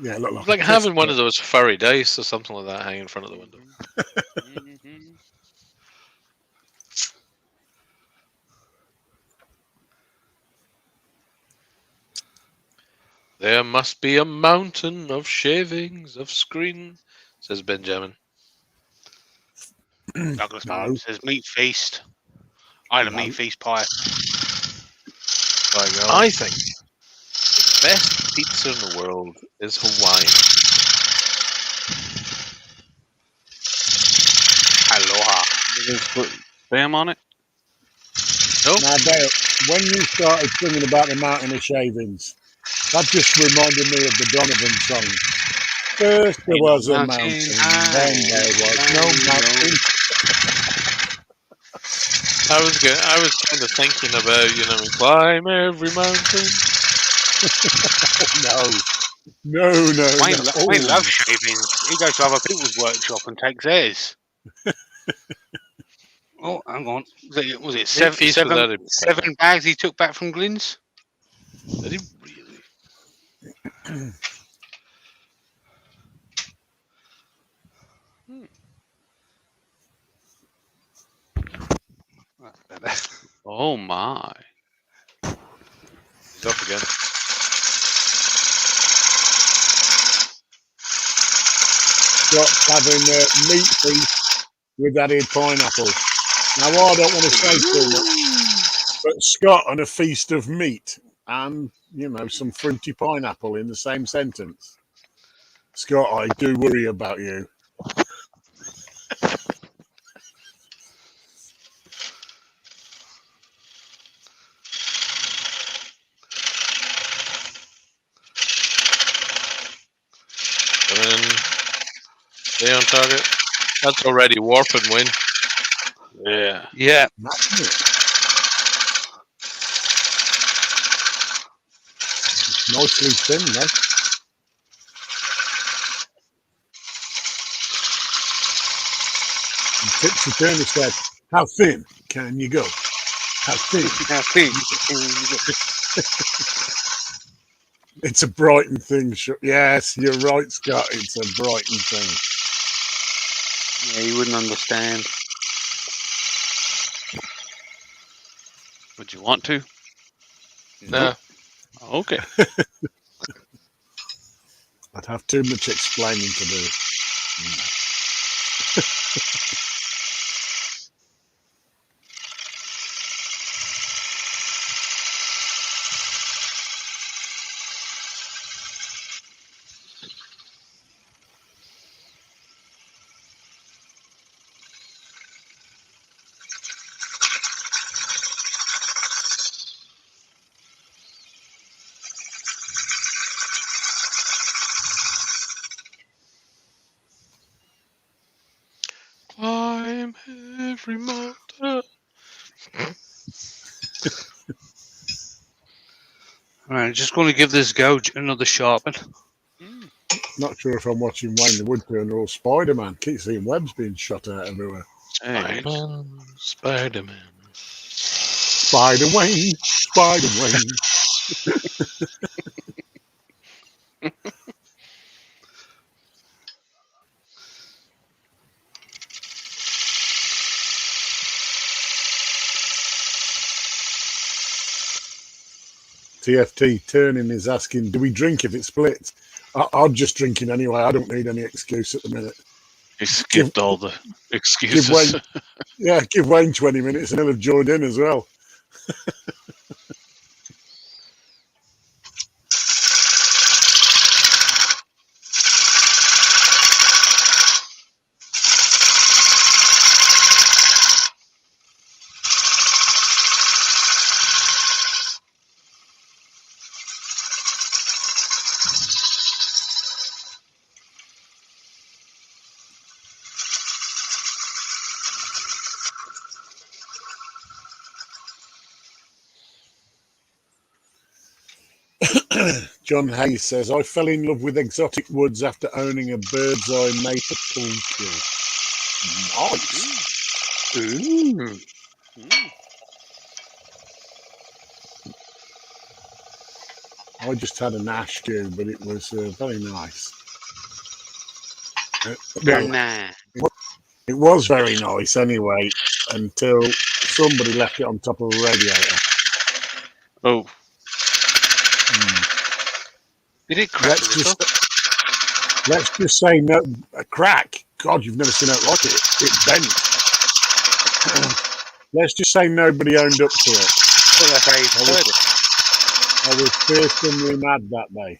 Yeah, look
It's like
a
having one
test
of those furry dice or something like that hanging in front of the window.
Mhm.
There must be a mountain of shavings of screen, says Benjamin.
Douglas
No.
Malone says meat feast. I had a
No.
meat feast pie.
By God.
I think the best pizza in the world is Hawaiian.
Aloha.
Put spam on it?
Now, Dale, when you started singing about the mountain of shavings, that just reminded me of the Donovan song. First there
Ain't no
was a
mountain
mountain,
high
then there was no mountain.
I was kind of thinking about, climb every mountain.
No.
Wayne
Oh,
loves shavings. He goes to other people's workshop and takes theirs. Oh, hang on. Was it
Feast without a
seven bags he took back from Glynn's?
Did he really?
Oh, my.
He's up again.
Scott's having meat feast with added pineapple. Now, I don't want to say too much, but Scott on a feast of meat and, some fruity pineapple in the same sentence. Scott, I do worry about you.
Stay on target. That's already warping, Wayne.
Yeah.
Yeah.
Nicely thin, though. And Tipsy Turner said, "How thin can you go? How thin?"
Now, think.
It's a Brighton thing. Yes, you're right, Scott. It's a Brighton thing.
Yeah, you wouldn't understand.
Would you want to?
Nah.
Okay.
I'd have too much explaining to do.
Climb every mountain.
All right, just going to give this gouge another sharpen.
Not sure if I'm watching Wayne the Woodturner or Spider-Man. Keep seeing webs being shot out everywhere.
Hey.
Spider-Man.
Spider-Wayne. TFT Turning is asking, do we drink if it splits? I'm just drinking anyway. I don't need any excuse at the minute.
He skipped all the
Give
excuses.
give Wayne 20 minutes and he'll have joined in as well. John Hayes says, I fell in love with exotic woods after owning a bird's eye maple palm tree. Nice.
Ooh.
I just had an ash tree, but it was very nice.
Very
Well,
nice.
it was very nice anyway, until somebody left it on top of a radiator.
Oh,
Did it crack?
Let's just say no a crack. God, you've never seen it like it. It bent. Let's just say nobody owned up to it.
Well, that's how you heard it.
I was personally mad that day.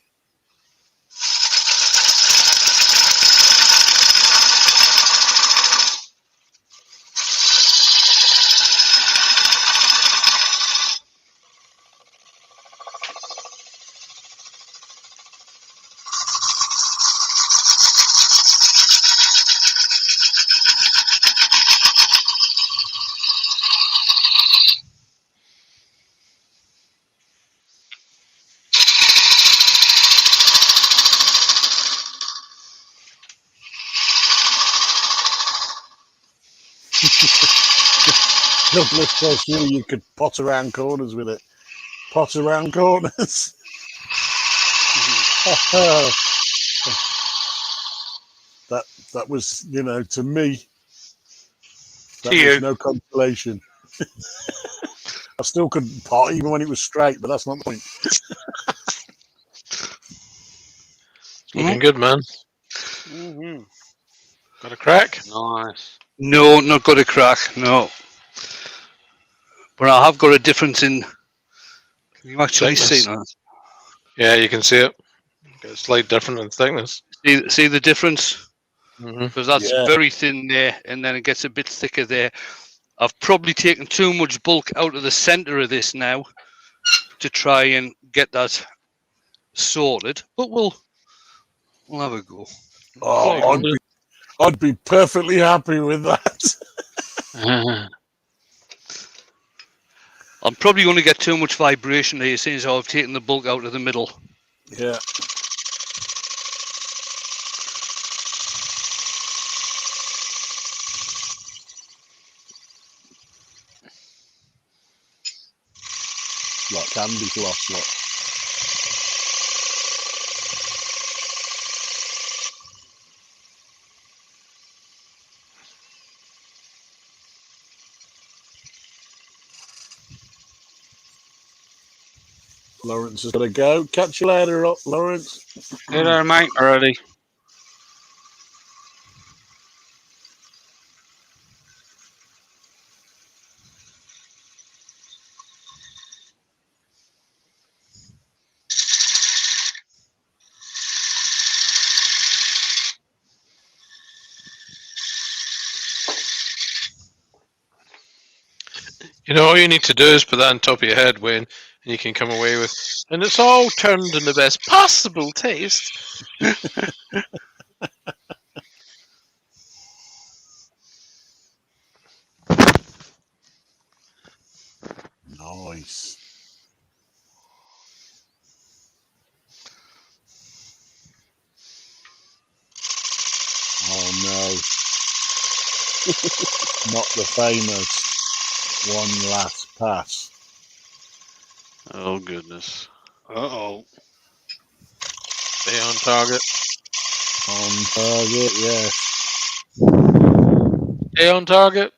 Douglas says you could pot around corners with it. Pot around corners. that was, to me, that was no consolation. I still couldn't pot even when it was straight, but that's not the point.
Looking good, man. Got a crack?
Nice.
No, not got a crack. No, but I have got a difference in. Can you actually see that?
Yeah, you can see it. Got a slight difference in thickness.
See the difference? Because that's
Yeah.
very thin there, and then it gets a bit thicker there. I've probably taken too much bulk out of the center of this now to try and get that sorted, but we'll have a go.
Oh, I'd be perfectly happy with that.
I'm probably going to get too much vibration here since I've taken the bulk out of the middle.
Yeah. Like candy floss, like. Lawrence has got to go. Catch you later, Lawrence.
Hello, mate.
alrighty.
All you need to do is put that on top of your head, Wayne, and you can come away with, and it's all turned in the best possible taste.
Nice. Oh no. Not the famous one last pass.
Oh goodness.
Uh-oh.
Stay on target.
On target, yes.
Stay on target.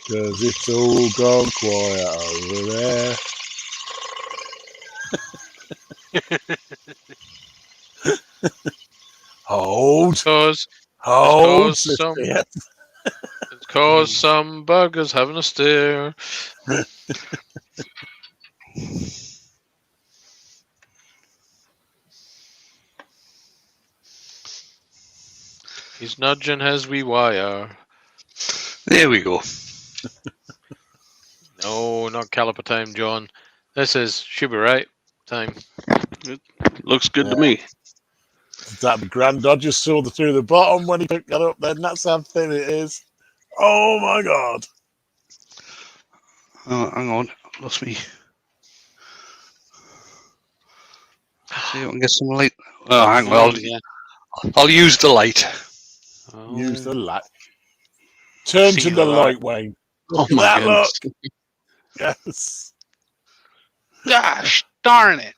Because it's all gone quiet over there. Hold.
It's
Sister.
caused some buggers having a stare. He's nudging his wee wire.
There we go.
No, not caliper time, John. This is should be right time.
Looks good to me.
That'd be grand. I just saw through the bottom when he picked that up. Then that's how thin it is. Oh my god!
Oh, hang on, lost me. See if I can get some light. Oh, hang on. I'll use the light.
Use the light. Turn to the light, Wayne.
Oh my goodness.
Look. Yes.
Gosh darn it!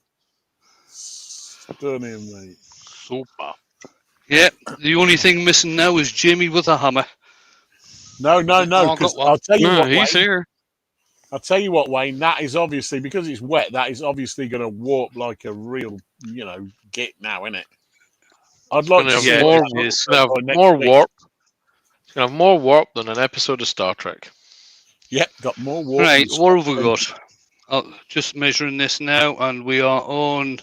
Stunning, mate.
Super.
Yeah, the only thing missing now is Jamie with a hammer.
No. Because I'll tell you
No,
what,
he's
Wayne.
here.
I'll tell you what, Wayne. That is obviously because it's wet. That is obviously going to warp like a real, git now, isn't it? I'd like to see
more,
it is.
it's gonna have more warp. It's gonna have more warp than an episode of Star Trek.
Yep, got more warp.
Right, what have we got? Just measuring this now, and we are on.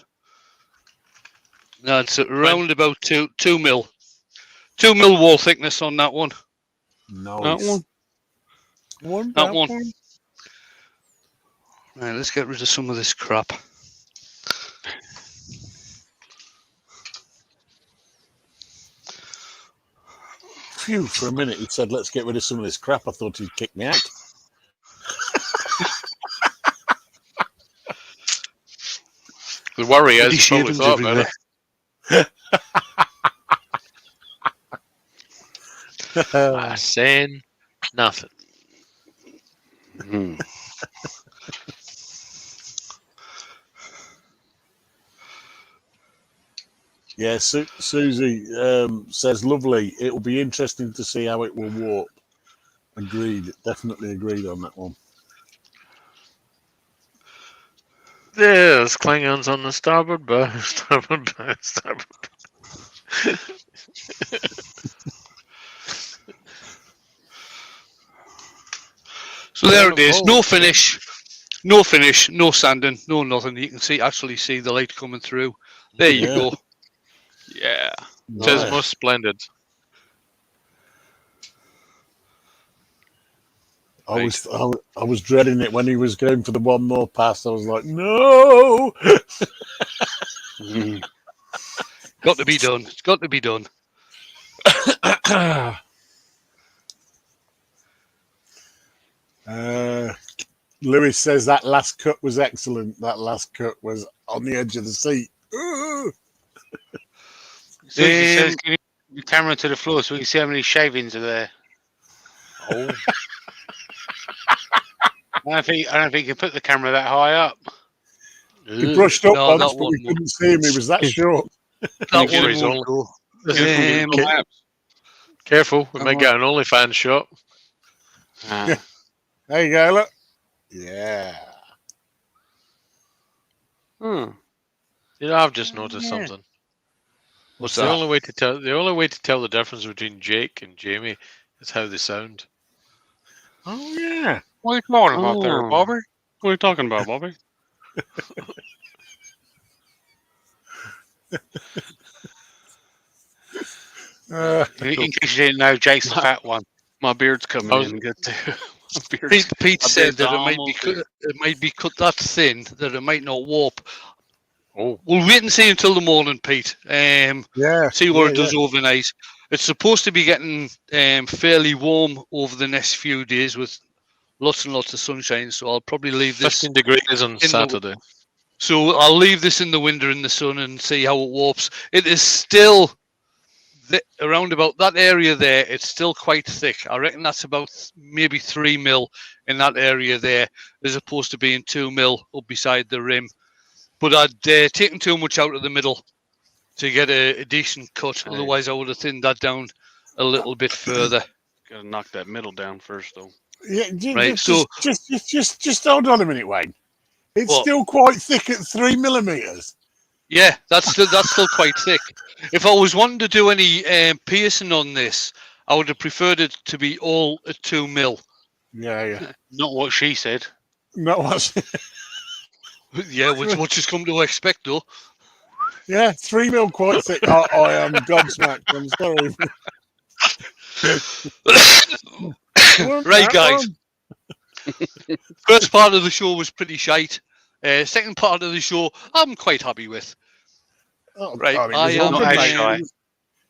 That's around about 2 mil. 2 mil wall thickness on that one.
Nice.
That one. Right, let's get rid of some of this crap.
Phew, for a minute he said, let's get rid of some of this crap. I thought he'd kick me out.
The worry is,
Bloody
you probably
shavings
thought about it. I'm saying nothing.
Yeah, Susie says, lovely. It will be interesting to see how it will warp. Agreed. Definitely agreed on that one.
There's Klingons on the starboard bow. Starboard bow. Starboard bow.
So there it is. No finish. No finish. No sanding. No nothing. You can actually see the light coming through. There you go.
Yeah.
Nice.
It is most splendid.
I was dreading it when he was going for the one more pass. I was like, no.
Got to be done. It's got to be done.
Lewis says that last cut was excellent. That last cut was on the edge of the seat.
Susie says, can you put your camera to the floor so we can see how many shavings are there?
Oh.
I don't think you can put the camera that high up.
He brushed up
No,
once, but we couldn't see him. He was that short.
That
Make sure
one
he's
won't go.
Careful, we might get an OnlyFans shot.
There you go, look. Yeah.
You know, I've just noticed something.
What's
The
that?
only way to tell the difference between Jake and Jamie is how they sound.
Oh, yeah.
What are you talking about there,
Oh.
Bobby?
What are you talking about, Bobby?
In case you didn't know, Jake's the fat one.
My beard's coming in. Good too. My beard's
Pete
my
said
beard's
that
almost there.
it might be cut that thin that it might not warp.
Oh.
We'll wait and see until the morning, Pete.
Yeah.
See what
yeah,
it does overnight. It's supposed to be getting fairly warm over the next few days with lots and lots of sunshine. So I'll probably leave this.
15 degrees on Saturday.
So I'll leave this in the window in the sun and see how it warps. It is still around about that area there. It's still quite thick. I reckon that's about maybe 3 mil in that area there, as opposed to being 2 mil up beside the rim. But I'd taken too much out of the middle to get a decent cut.
Right.
Otherwise, I would have thinned that down a little bit further.
Got to knock that middle down first, though.
Yeah,
Right,
just hold on a minute, Wayne. It's
What?
still quite thick at 3 millimeters.
Yeah, that's still quite thick. If I was wanting to do any piercing on this, I would have preferred it to be all at 2 mil.
Yeah.
Not what she said.
Not what.
Yeah, which what she's come to expect, though.
Yeah, 3 mil quite thick. I am gobsmacked. I'm sorry.
Right, guys. First part of the show was pretty shite. Second part of the show, I'm quite happy with.
Oh,
Right,
God,
I am.
not as shy.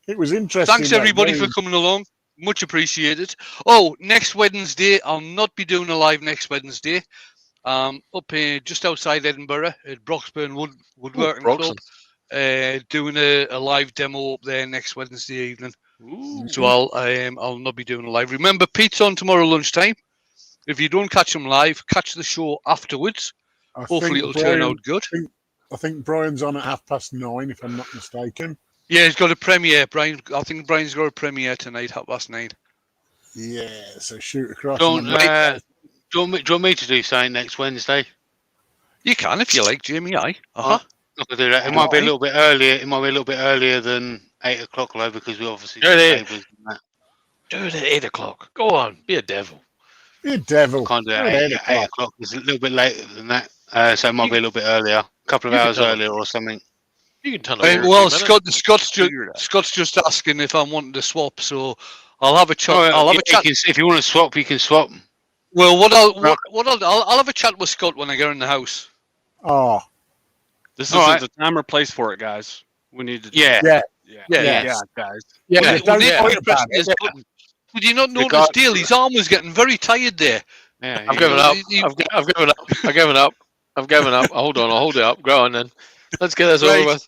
It was interesting.
Thanks everybody for coming along. Much appreciated. Oh, next Wednesday, I'll not be doing a live next Wednesday. Up here just outside Edinburgh at Broxburn Woodworking Club. Doing a live demo up there next Wednesday evening.
Ooh.
So I'll not be doing a live. Remember, Pete's on tomorrow lunchtime. If you don't catch him live, catch the show afterwards. Hopefully it'll turn out good.
I think Brian's on at 9:30, if I'm not mistaken.
Yeah, he's got a premiere. I think Brian's got a premiere tonight, 9:30.
Yeah, so shoot across.
Do you want me to do something next Wednesday?
You can if you like, Jamie.
Not gonna do that. It might be a little bit earlier. It might be a little bit earlier than 8 o'clock, though, because we obviously
Do it.
tables and that.
Do it at 8 o'clock. Go on, be a devil.
You devil.
Can't do it at 8 o'clock. It's a little bit later than that, so it might be a little bit earlier, a couple of
You can
hours
tell
earlier or something.
You can turn
well, Scott's just asking if I'm wanting to swap, so I'll have a chat. I'll have a chat.
If you want to swap, you can swap.
Well, I'll have a chat with Scott when I get in the house.
Oh,
This
All
isn't
right.
the time or place for it, guys. We need to.
Yeah.
yeah.
Guys.
Yeah,
Well,
don't
Dave,
worry
you're pressing
about it.
his button. Did you not notice
Regard-
Dale? His arm was getting very tired there.
Yeah.
I've given up.
He-
I've given up. I've given up. Hold on, I'll hold it up. Go on then. Let's get this over with.